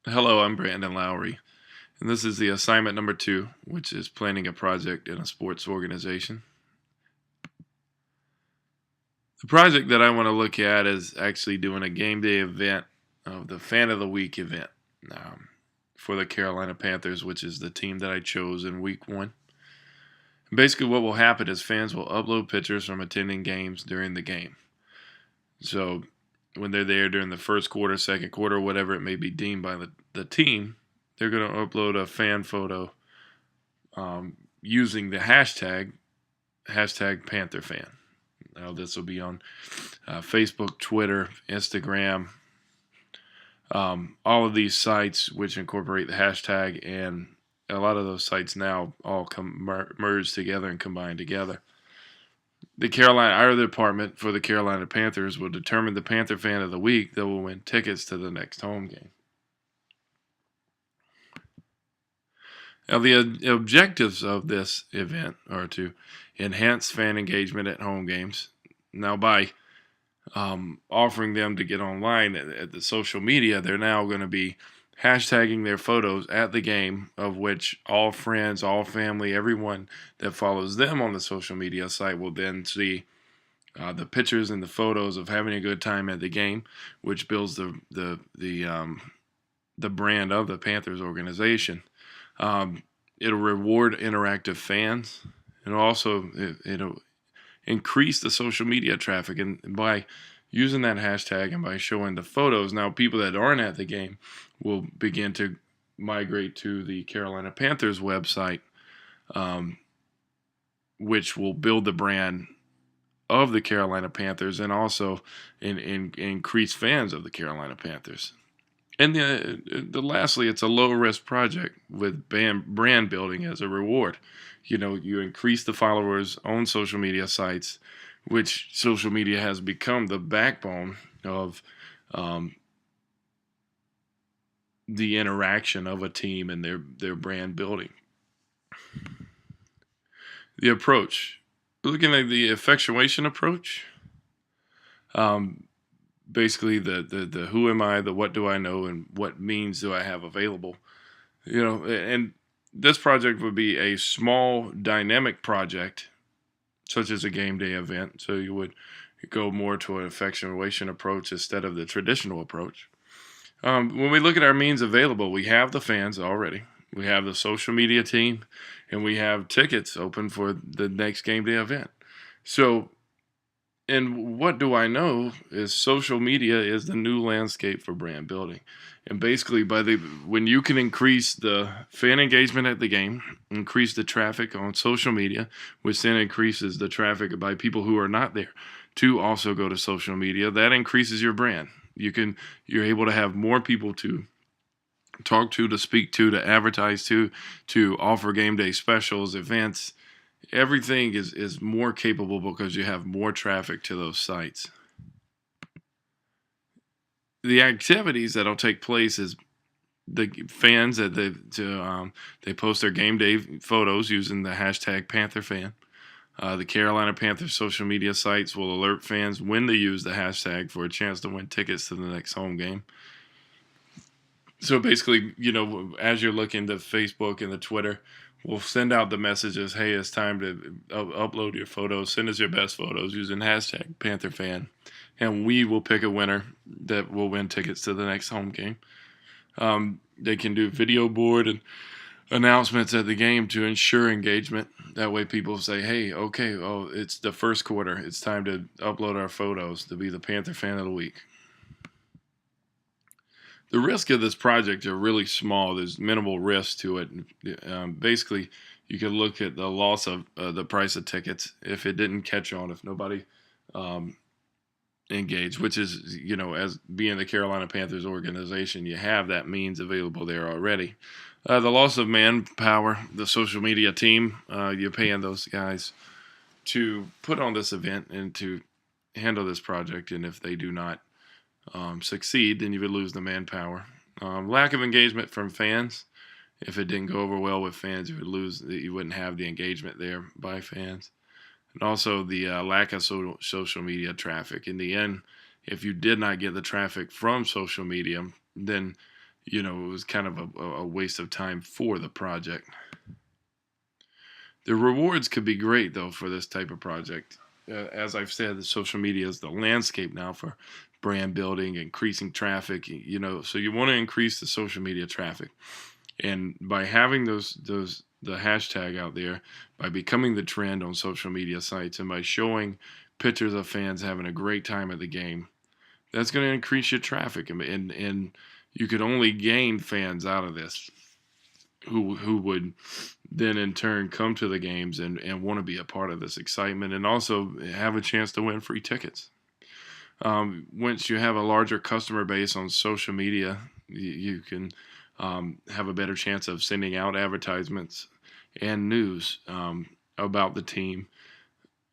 Hello, I'm Brandon Lowery, and this is the assignment number 2, which is planning a project in a sports organization. The project that I want to look at is actually doing a game day event of the Fan of the Week event um, for the Carolina Panthers, which is the team that I chose in week 1. And basically, what will happen is fans will upload pictures from attending games during the game. So when they're there during the first quarter, second quarter, whatever it may be deemed by the team, they're going to upload a fan photo using the hashtag Panther fan. Now this will be on Facebook, Twitter, Instagram, all of these sites which incorporate the hashtag, and a lot of those sites now all merge together and combine together. Our department for the Carolina Panthers will determine the Panther fan of the week that will win tickets to the next home game. Now, the objectives of this event are to enhance fan engagement at home games. Now, by offering them to get online at the social media, they're now going to be hashtagging their photos at the game, of which all friends, all family, everyone that follows them on the social media site will then see the pictures and the photos of having a good time at the game, which builds the brand of the Panthers organization. It'll reward interactive fans, and also it'll increase the social media traffic. And by using that hashtag and by showing the photos, now people that aren't at the game will begin to migrate to the Carolina Panthers website, which will build the brand of the Carolina Panthers and also increase fans of the Carolina Panthers. And lastly, it's a low risk project with brand building as a reward. You increase the followers on social media sites, which social media has become the backbone of the interaction of a team and their brand building. The approach, looking at the effectuation approach, basically the who am I, the what do I know, and what means do I have available. And this project would be a small dynamic project such as a game day event, so you would go more to an effectuation approach instead of the traditional approach. When we look at our means available, we have the fans already, we have the social media team, and we have tickets open for the next game day event. So, and what do I know is social media is the new landscape for brand building. And basically, when you can increase the fan engagement at the game, increase the traffic on social media, which then increases the traffic by people who are not there to also go to social media, that increases your brand. You're able to have more people to talk to speak to advertise to offer game day specials, events. Everything is more capable because you have more traffic to those sites. The activities that'll take place is the fans that they post their game day photos using the hashtag Panther fan. The Carolina Panthers social media sites will alert fans when to use the hashtag for a chance to win tickets to the next home game. So basically, as you're looking to Facebook and the Twitter, we'll send out the messages, hey, it's time to upload your photos. Send us your best photos using hashtag Panther fan. And we will pick a winner that will win tickets to the next home game. They can do video board and announcements at the game to ensure engagement. That way people say, hey, okay, it's the first quarter. It's time to upload our photos to be the Panther fan of the week. The risk of this project are really small. There's minimal risk to it. Basically, you could look at the loss of the price of tickets if it didn't catch on, if nobody engaged, which is, as being the Carolina Panthers organization, you have that means available there already. The loss of manpower, the social media team, you're paying those guys to put on this event and to handle this project, and if they do not succeed, then you would lose the manpower. Lack of engagement from fans. If it didn't go over well with fans, you wouldn't have the engagement there by fans. And also the lack of social media traffic. In the end, if you did not get the traffic from social media, then it was kind of a waste of time for the project. The rewards could be great though for this type of project. As I've said, the social media is the landscape now for brand building, increasing traffic. So you want to increase the social media traffic, and by having the hashtag out there, by becoming the trend on social media sites, and by showing pictures of fans having a great time at the game, that's going to increase your traffic, and you could only gain fans out of this who would then in turn come to the games and want to be a part of this excitement and also have a chance to win free tickets. Once you have a larger customer base on social media, you can have a better chance of sending out advertisements and news about the team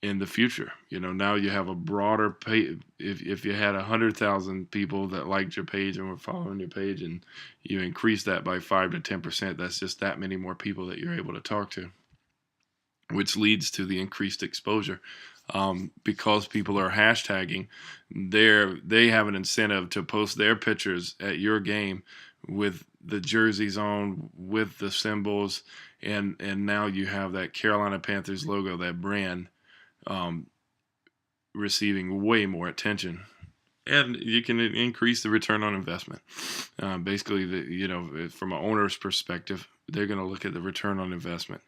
in the future. Now you have a broader page. If you had 100,000 people that liked your page and were following your page, and you increase that by 5 to 10%, that's just that many more people that you're able to talk to, which leads to the increased exposure. Because people are hashtagging, they have an incentive to post their pictures at your game with the jerseys on, with the symbols, and now you have that Carolina Panthers logo, that brand, receiving way more attention, and you can increase the return on investment. Basically, from an owner's perspective, they're going to look at the return on investment,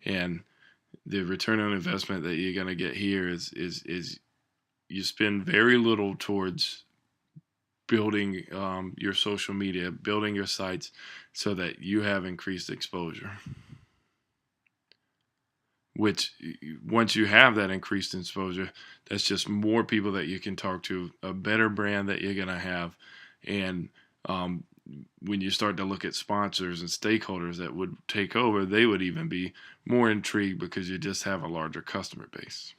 and the return on investment that you're going to get here is you spend very little towards building your social media, building your sites, so that you have increased exposure. Which, once you have that increased exposure, that's just more people that you can talk to, a better brand that you're going to have. And when you start to look at sponsors and stakeholders that would take over, they would even be more intrigued because you just have a larger customer base.